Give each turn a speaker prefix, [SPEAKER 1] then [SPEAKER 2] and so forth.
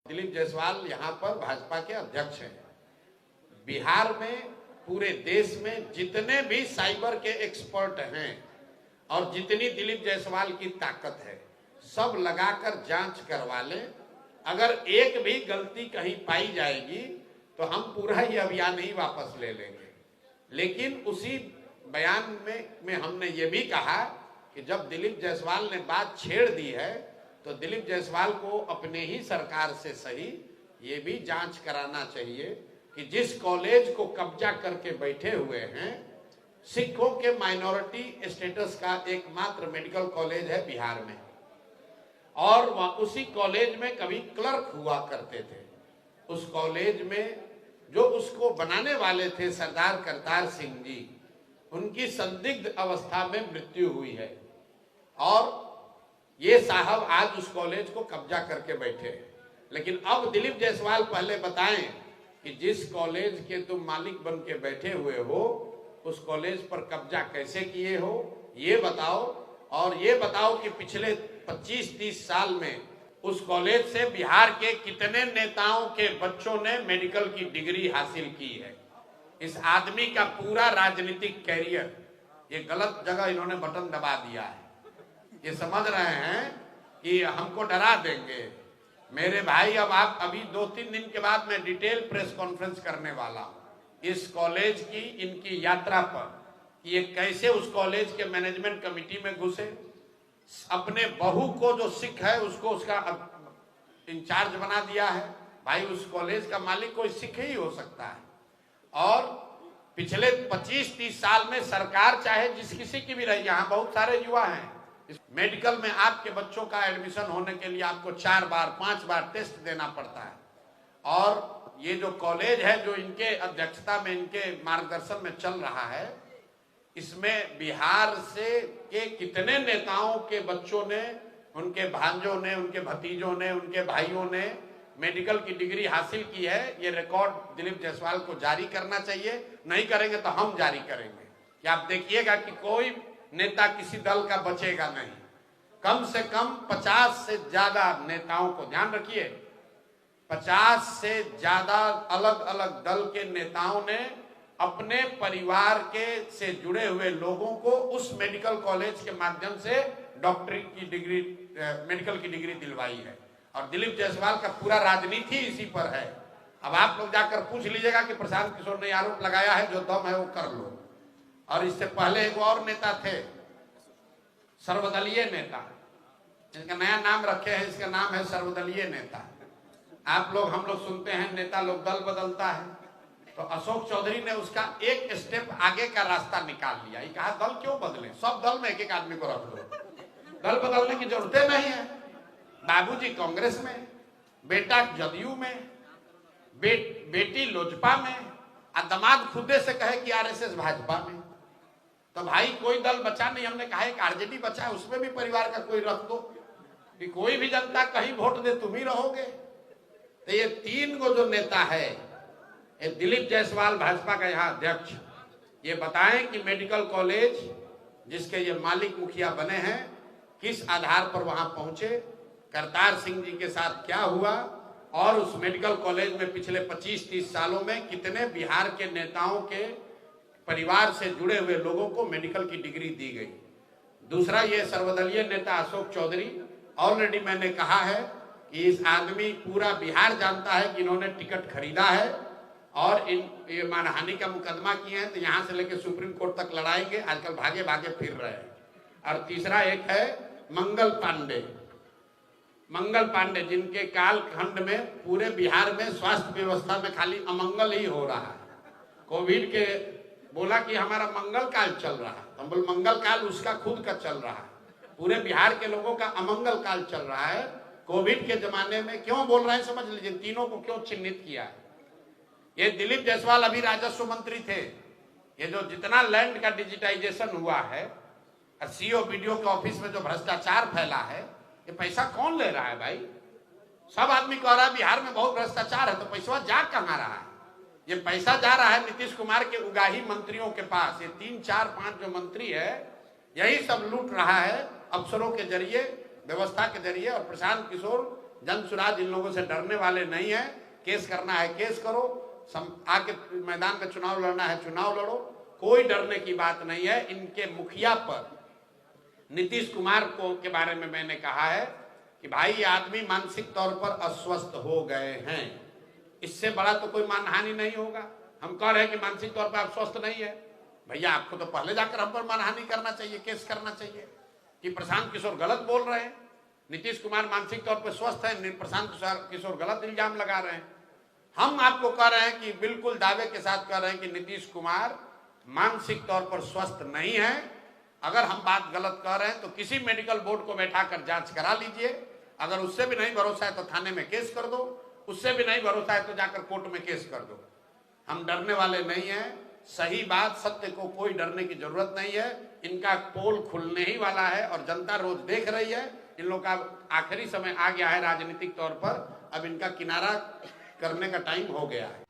[SPEAKER 1] दिलीप जायसवाल यहाँ पर भाजपा के अध्यक्ष हैं। बिहार में पूरे देश में जितने भी साइबर के एक्सपर्ट हैं और जितनी दिलीप जायसवाल की ताकत है सब लगाकर जांच करवा लें। अगर एक भी गलती कहीं पाई जाएगी तो हम पूरा ही अभियान ही वापस ले लेंगे। लेकिन उसी बयान में हमने ये भी कहा कि जब दिलीप जायसवाल ने बात छेड़ दी है तो दिलीप जायसवाल को अपने ही सरकार से सही ये भी जांच कराना चाहिए कि जिस कॉलेज को कब्जा करके बैठे हुए हैं, सिखों के माइनॉरिटी स्टेटस का एकमात्र मेडिकल कॉलेज है बिहार में, और वह उसी कॉलेज में कभी क्लर्क हुआ करते थे। उस कॉलेज में जो उसको बनाने वाले थे सरदार करतार सिंह जी, उनकी संदिग्ध अवस्था में मृत्यु हुई है और ये साहब आज उस कॉलेज को कब्जा करके बैठे हैं। लेकिन अब दिलीप जायसवाल पहले बताएं कि जिस कॉलेज के तुम मालिक बन के बैठे हुए हो उस कॉलेज पर कब्जा कैसे किए हो, ये बताओ। और ये बताओ कि पिछले 25-30 साल में उस कॉलेज से बिहार के कितने नेताओं के बच्चों ने मेडिकल की डिग्री हासिल की है। इस आदमी का पूरा राजनीतिक कैरियर, ये गलत जगह इन्होंने बटन दबा दिया है। ये समझ रहे हैं कि हमको डरा देंगे। मेरे भाई, अब आप अभी 2-3 दिन के बाद मैं डिटेल प्रेस कॉन्फ्रेंस करने वाला हूं इस कॉलेज की, इनकी यात्रा पर, कि ये कैसे उस कॉलेज के मैनेजमेंट कमेटी में घुसे, अपने बहू को जो सिख है उसको उसका इंचार्ज बना दिया है। भाई, उस कॉलेज का मालिक कोई सिख ही हो सकता है। और पिछले 25-30 साल में सरकार चाहे जिस किसी की भी रही, यहाँ बहुत सारे युवा हैं, मेडिकल में आपके बच्चों का एडमिशन होने के लिए आपको 4 बार 5 बार टेस्ट देना पड़ता है। और ये जो कॉलेज है जो इनके अध्यक्षता में, इनके मार्गदर्शन में चल रहा है, इसमें बिहार से के कितने नेताओं के बच्चों ने, उनके भांजों ने, उनके भतीजों ने, उनके भाइयों ने मेडिकल की डिग्री हासिल की है। ये रिकॉर्ड दिलीप जायसवाल को जारी करना चाहिए। नहीं करेंगे तो हम जारी करेंगे कि आप देखिएगा कि कोई नेता किसी दल का बचेगा नहीं। कम से कम 50 से ज्यादा नेताओं को, ध्यान रखिए, 50 से ज्यादा अलग अलग दल के नेताओं ने अपने परिवार के से जुड़े हुए लोगों को उस मेडिकल कॉलेज के माध्यम से डॉक्टरी की डिग्री, मेडिकल की डिग्री दिलवाई है। और दिलीप जायसवाल का पूरा राजनीति इसी पर है। अब आप लोग जाकर पूछ लीजिएगा कि प्रशांत किशोर ने आरोप लगाया है, जो दम है वो कर लो। और इससे पहले एक और नेता थे, सर्वदलीय नेता, इनका नया नाम रखे हैं, इसका नाम है सर्वदलीय नेता। आप लोग, हम लोग सुनते हैं नेता लोग दल बदलता है, तो अशोक चौधरी ने उसका एक स्टेप आगे का रास्ता निकाल लिया। ये कहा दल क्यों बदले, सब दल में एक एक आदमी को रख लो, दल बदलने की जरूरत नहीं है। बाबूजी कांग्रेस में, बेटा जदयू में, बेटी लोजपा में, और दामाद खुदे से कहे कि आरएसएस भाजपा में। तो भाई कोई दल बचा नहीं। हमने कहा एक आरजेडी बचा है, उसमें भी परिवार का कोई रख दो कि कोई भी जनता कहीं वोट दे तुम ही रहोगे। तो ये 3 गो जो नेता है, ये दिलीप जायसवाल भाजपा का यहाँ अध्यक्ष, ये बताएं कि मेडिकल कॉलेज जिसके ये मालिक मुखिया बने हैं किस आधार पर वहां पहुंचे, करतार सिंह जी के साथ क्या हुआ, और उस मेडिकल कॉलेज में पिछले 25-30 सालों में कितने बिहार के नेताओं के परिवार से जुड़े हुए लोगों को मेडिकल की डिग्री दी गई। दूसरा, ये सर्वदलीय नेता अशोक चौधरी, ऑलरेडी मैंने कहा है कि इस आदमी, पूरा बिहार जानता है कि इन्होंने टिकट खरीदा है और ये मानहानि का मुकदमा किए हैं, तो यहाँ से लेकर सुप्रीम कोर्ट तक लड़ाएंगे। आजकल भागे भागे फिर रहे हैं। और तीसरा एक है मंगल पांडे, जिनके कालखंड में पूरे बिहार में स्वास्थ्य व्यवस्था में खाली अमंगल ही हो रहा है। कोविड के बोला कि हमारा मंगल काल चल रहा है, हम बोल मंगल काल उसका खुद का चल रहा है। पूरे बिहार के लोगों का अमंगल काल चल रहा है। कोविड के जमाने में क्यों बोल रहे हैं समझ लीजिए, तीनों को क्यों चिन्हित किया है। ये दिलीप जायसवाल अभी राजस्व मंत्री थे। ये जो जितना लैंड का डिजिटाइजेशन हुआ है और सीओ बीडीओ के ऑफिस में जो भ्रष्टाचार फैला है, ये पैसा कौन ले रहा है भाई? सब आदमी कह रहा है बिहार में बहुत भ्रष्टाचार है, तो पैसा जा कहाँ रहा है? ये पैसा जा रहा है नीतीश कुमार के उगाही मंत्रियों के पास। ये 3, 4, 5 जो मंत्री है, यही सब लूट रहा है अफसरों के जरिए, व्यवस्था के जरिए। और प्रशांत किशोर जन सुराज इन लोगों से डरने वाले नहीं है। केस करना है केस करो, आके मैदान में चुनाव लड़ना है चुनाव लड़ो, कोई डरने की बात नहीं है। इनके मुखिया पर नीतीश कुमार को के बारे में मैंने कहा है कि भाई ये आदमी मानसिक तौर पर अस्वस्थ हो गए हैं, इससे बड़ा तो कोई मानहानि नहीं होगा। हम कह रहे हैं कि मानसिक तौर पर आप स्वस्थ नहीं है, भैया आपको तो पहले जाकर हम पर मानहानि करना चाहिए, केस करना चाहिए कि प्रशांत किशोर गलत बोल रहे हैं, नीतीश कुमार मानसिक तौर पर स्वस्थ है, प्रशांत किशोर गलत इल्जाम लगा रहे हैं। हम आपको कह रहे हैं कि बिल्कुल दावे के साथ कह रहे हैं कि नीतीश कुमार मानसिक तौर पर स्वस्थ नहीं है। अगर हम बात गलत कह रहे हैं तो किसी मेडिकल बोर्ड को बैठाकर जांच करा लीजिए, अगर उससे भी नहीं भरोसा है तो थाने में केस कर दो, उससे भी नहीं भरोसा है तो जाकर कोर्ट में केस कर दो। हम डरने वाले नहीं हैं, सही बात सत्य को कोई डरने की जरूरत नहीं है। इनका पोल खुलने ही वाला है और जनता रोज देख रही है। इन लोग का आखिरी समय आ गया है राजनीतिक तौर पर, अब इनका किनारा करने का टाइम हो गया है।